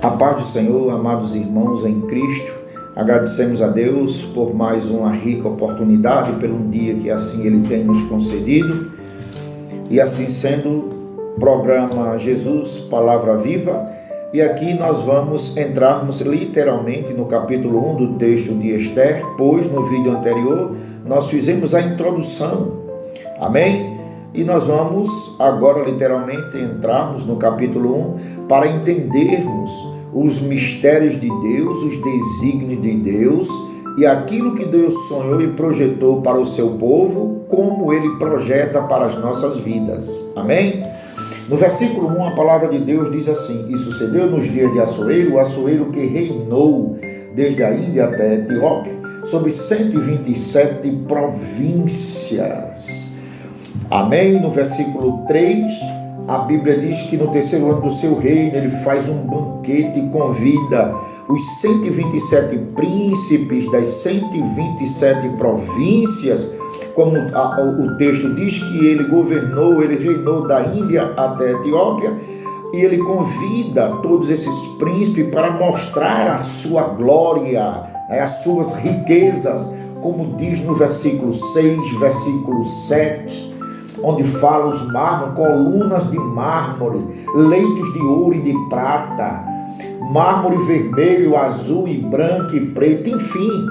A paz do Senhor, amados irmãos em Cristo, agradecemos a Deus por mais uma rica oportunidade, pelo dia que assim Ele tem nos concedido. E assim sendo, programa Jesus, Palavra Viva, e aqui nós vamos entrarmos literalmente no capítulo 1 do texto de Esther, pois no vídeo anterior nós fizemos a introdução, amém? E nós vamos agora literalmente entrarmos no capítulo 1 para entendermos os mistérios de Deus, os desígnios de Deus e aquilo que Deus sonhou e projetou para o seu povo, como Ele projeta para as nossas vidas. Amém? No versículo 1, a palavra de Deus diz assim: E sucedeu nos dias de Assuero, o Assuero que reinou desde a Índia até a Etiópia, sobre 127 províncias. Amém? No versículo 3, a Bíblia diz que no terceiro ano do seu reino, ele faz um banquete e convida os 127 príncipes das 127 províncias, como o texto diz que ele governou, ele reinou da Índia até a Etiópia, e ele convida todos esses príncipes para mostrar a sua glória, as suas riquezas, como diz no versículo 6, versículo 7, onde fala os mármores, colunas de mármore, leitos de ouro e de prata, mármore vermelho, azul e branco e preto, enfim.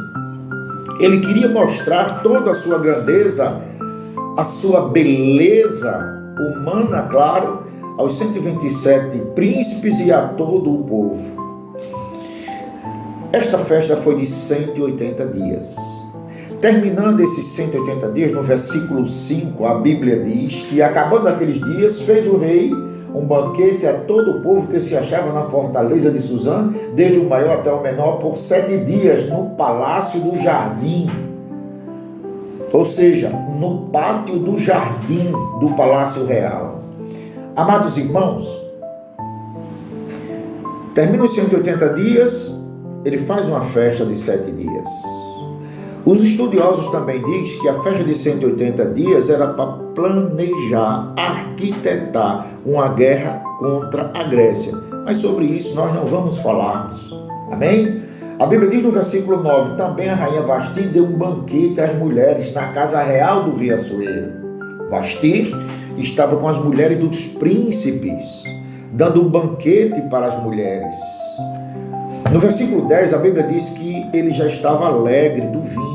Ele queria mostrar toda a sua grandeza, a sua beleza humana, claro, aos 127 príncipes e a todo o povo. Esta festa foi de 180 dias. Terminando esses 180 dias, no versículo 5, a Bíblia diz que, acabando aqueles dias, fez o rei um banquete a todo o povo que se achava na fortaleza de Suzã, desde o maior até o menor, por 7 dias, no palácio do jardim. Ou seja, no pátio do jardim do Palácio Real. Amados irmãos, termina os 180 dias, ele faz uma festa de 7 dias. Os estudiosos também dizem que a festa de 180 dias era para planejar, arquitetar uma guerra contra a Grécia. Mas sobre isso nós não vamos falarmos. Amém? A Bíblia diz no versículo 9, também a rainha Vasti deu um banquete às mulheres na casa real do rei Assuero. Vasti estava com as mulheres dos príncipes, dando um banquete para as mulheres. No versículo 10, a Bíblia diz que ele já estava alegre do vinho.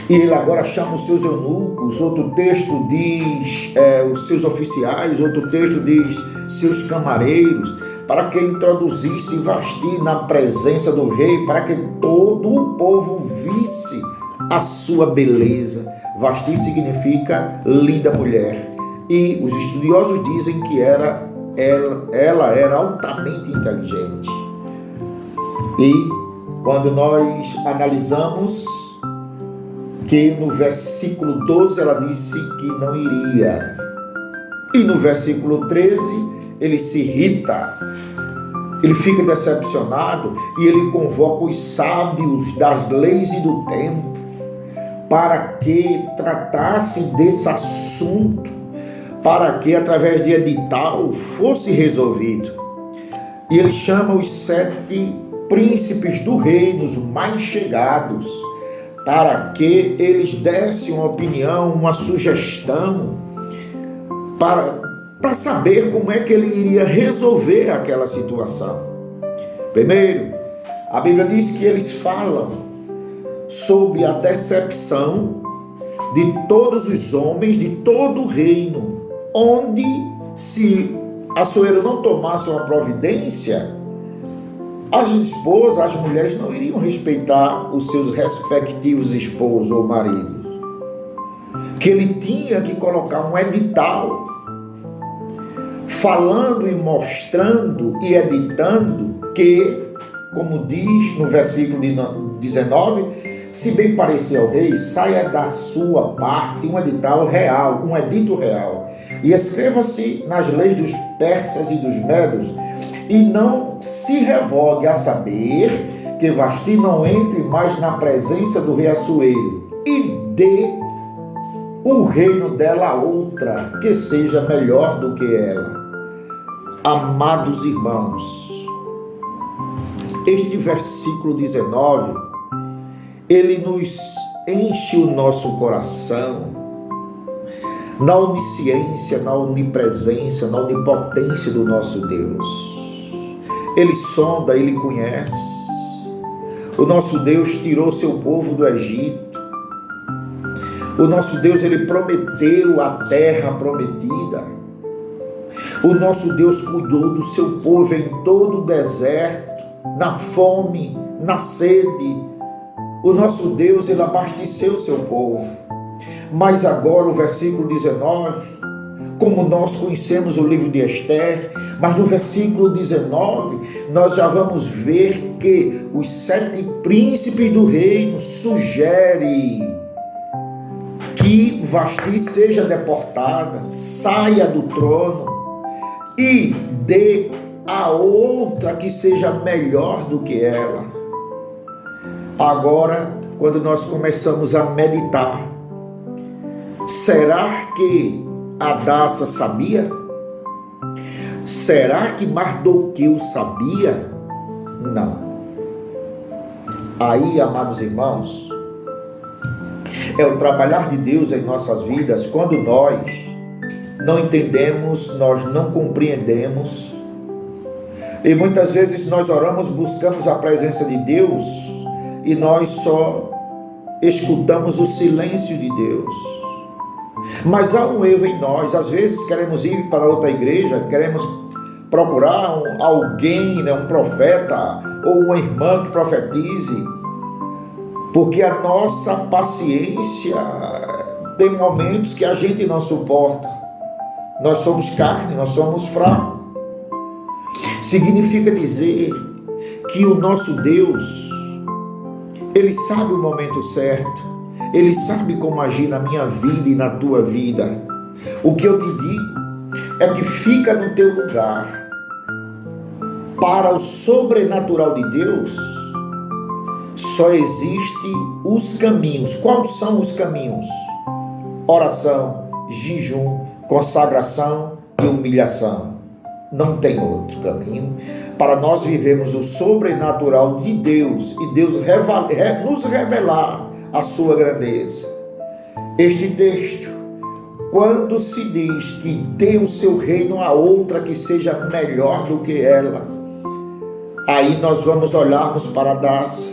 E ele agora chama os seus eunucos, outro texto diz os seus oficiais, outro texto diz seus camareiros, para que introduzisse Vasti na presença do rei, para que todo o povo visse a sua beleza. Vasti significa linda mulher. E os estudiosos dizem que ela era altamente inteligente. E quando nós analisamos que no versículo 12 ela disse que não iria, e no versículo 13 ele se irrita, ele fica decepcionado e ele convoca os sábios das leis e do tempo para que tratassem desse assunto, para que através de edital fosse resolvido. E ele chama os 7 príncipes do reino, os mais chegados, para que eles dessem uma opinião, uma sugestão, para saber como é que ele iria resolver aquela situação. Primeiro, a Bíblia diz que eles falam sobre a decepção de todos os homens, de todo o reino, onde se Assuero não tomasse uma providência, as esposas, as mulheres não iriam respeitar os seus respectivos esposos ou maridos. Que ele tinha que colocar um edital, falando e mostrando e editando que, como diz no versículo 19, se bem parecer ao rei, saia da sua parte um edital real, um edito real, e escreva-se nas leis dos persas e dos medos, e não se revogue, a saber que Vasti não entre mais na presença do rei Assuero, e dê o reino dela a outra, que seja melhor do que ela. Amados irmãos, Este versículo 19, ele nos enche o nosso coração na onisciência, na onipresença, na onipotência do nosso Deus. Ele sonda, ele conhece. O nosso Deus tirou seu povo do Egito. O nosso Deus, ele prometeu a terra prometida. O nosso Deus cuidou do seu povo em todo o deserto, na fome, na sede. O nosso Deus, ele abasteceu o seu povo. Mas agora o versículo 19, como nós conhecemos o livro de Esther, mas no versículo 19, nós já vamos ver que os 7 príncipes do reino sugerem que Vasti seja deportada, saia do trono e dê a outra que seja melhor do que ela. Agora, quando nós começamos a meditar, será que Hadassa sabia? Será que Mardoqueu sabia? Não. Aí, amados irmãos, é o trabalhar de Deus em nossas vidas quando nós não entendemos, nós não compreendemos. E muitas vezes nós oramos, buscamos a presença de Deus e nós só escutamos o silêncio de Deus. Mas há um erro em nós. Às vezes queremos ir para outra igreja, queremos procurar alguém, um profeta ou uma irmã que profetize, porque a nossa paciência tem momentos que a gente não suporta. Nós somos carne, nós somos fracos. Significa dizer que o nosso Deus, ele sabe o momento certo, ele sabe como agir na minha vida e na tua vida. O que eu te digo é que fica no teu lugar. Para o sobrenatural de Deus, só existem os caminhos. Quais são os caminhos? Oração, jejum, consagração e humilhação. Não tem outro caminho para nós vivermos o sobrenatural de Deus e Deus nos revelar a sua grandeza. Este texto, quando se diz que dê o seu reino a outra que seja melhor do que ela, aí nós vamos olharmos para Hadassa.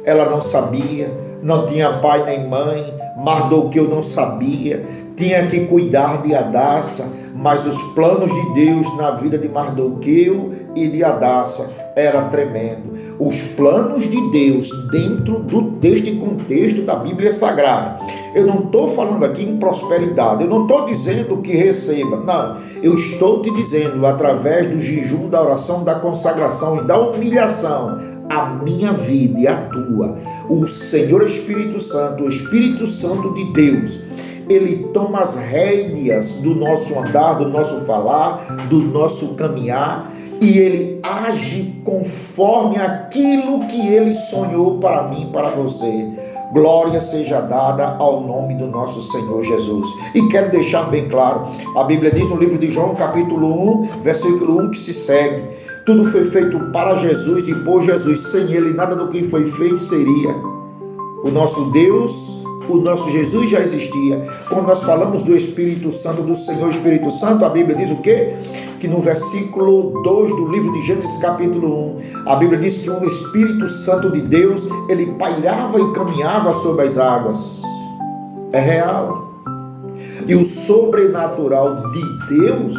Ela não sabia, não tinha pai nem mãe. Mardoqueu não sabia, tinha que cuidar de Hadassa, mas os planos de Deus na vida de Mardoqueu e de Hadassa era tremendo. Os planos de Deus dentro deste contexto da Bíblia Sagrada. Eu não estou falando aqui em prosperidade, eu não estou dizendo que receba, não. Eu estou te dizendo, através do jejum, da oração, da consagração e da humilhação, a minha vida e a tua, o Senhor Espírito Santo, o Espírito Santo de Deus, ele toma as rédeas do nosso andar, do nosso falar, do nosso caminhar, e ele age conforme aquilo que ele sonhou para mim e para você. Glória seja dada ao nome do nosso Senhor Jesus. E quero deixar bem claro, a Bíblia diz no livro de João, capítulo 1, versículo 1, que se segue: tudo foi feito para Jesus e por Jesus. Sem ele, nada do que foi feito seria. O nosso Deus, o nosso Jesus já existia. Quando nós falamos do Espírito Santo, do Senhor Espírito Santo, a Bíblia diz o quê? Que no versículo 2 do livro de Gênesis, capítulo 1, a Bíblia diz que o Espírito Santo de Deus, ele pairava e caminhava sobre as águas. É real. E o sobrenatural de Deus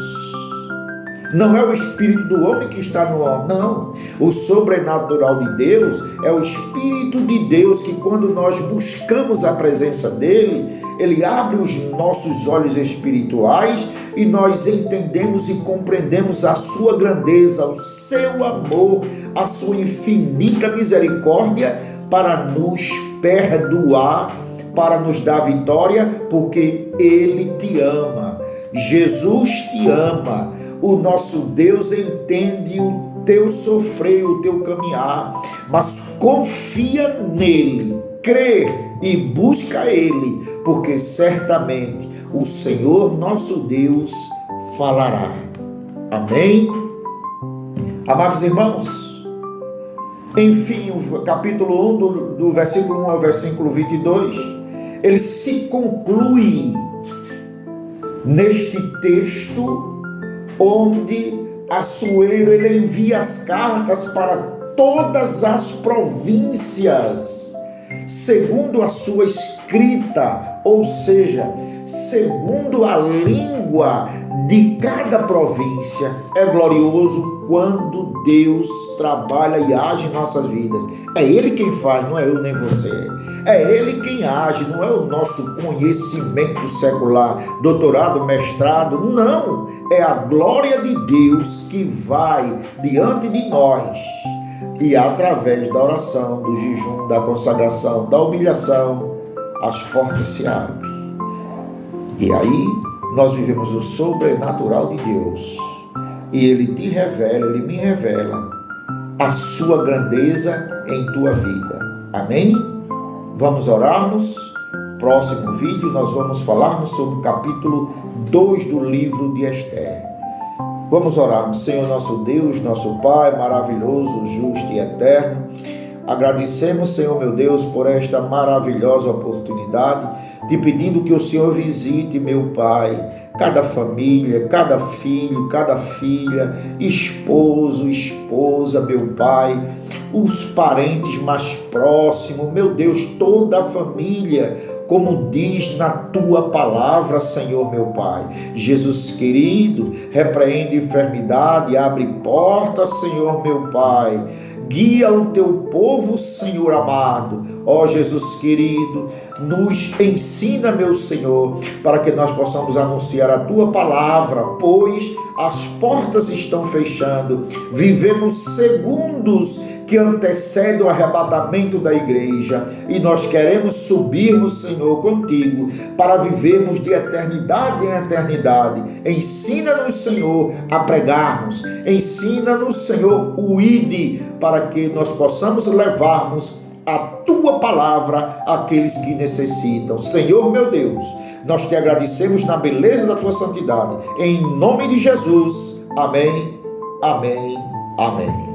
não é o espírito do homem que está no homem, não. O sobrenatural de Deus é o Espírito de Deus que, quando nós buscamos a presença dele, ele abre os nossos olhos espirituais e nós entendemos e compreendemos a sua grandeza, o seu amor, a sua infinita misericórdia para nos perdoar, para nos dar vitória, porque ele te ama. Jesus te ama. O nosso Deus entende o teu sofrer, o teu caminhar, mas confia nele, crê e busca ele, porque certamente o Senhor nosso Deus falará. Amém? Amados irmãos, Enfim, o capítulo 1, do versículo 1 ao versículo 22, ele se conclui neste texto, onde Assuero ele envia as cartas para todas as províncias, segundo a sua escrita, ou seja, segundo a língua de cada província. É glorioso quando Deus trabalha e age em nossas vidas. É Ele quem faz, não é eu nem você. É Ele quem age, não é o nosso conhecimento secular, doutorado, mestrado, não. É a glória de Deus que vai diante de nós. E através da oração, do jejum, da consagração, da humilhação, as portas se abrem. E aí nós vivemos o sobrenatural de Deus. E Ele te revela, Ele me revela a sua grandeza em tua vida. Amém? Vamos orarmos. Próximo vídeo nós vamos falarmos sobre o capítulo 2 do livro de Esther. Vamos orarmos. Senhor nosso Deus, nosso Pai maravilhoso, justo e eterno, agradecemos, Senhor meu Deus, por esta maravilhosa oportunidade, te pedindo que o Senhor visite, meu Pai, cada família, cada filho, cada filha, esposo, esposa, meu Pai, os parentes mais próximos, meu Deus, toda a família, como diz na tua palavra, Senhor meu Pai. Jesus querido, repreende enfermidade, abre portas, Senhor meu Pai. Guia o teu povo, Senhor amado. Ó Jesus querido, nos ensina, meu Senhor, para que nós possamos anunciar a tua palavra, pois as portas estão fechando. Vivemos segundos que antecede o arrebatamento da igreja, e nós queremos subirmos, Senhor, contigo, para vivermos de eternidade em eternidade. Ensina-nos, Senhor, a pregarmos, ensina-nos, Senhor, o ide, para que nós possamos levarmos a tua palavra àqueles que necessitam. Senhor meu Deus, nós te agradecemos na beleza da tua santidade, em nome de Jesus, amém, amém, amém.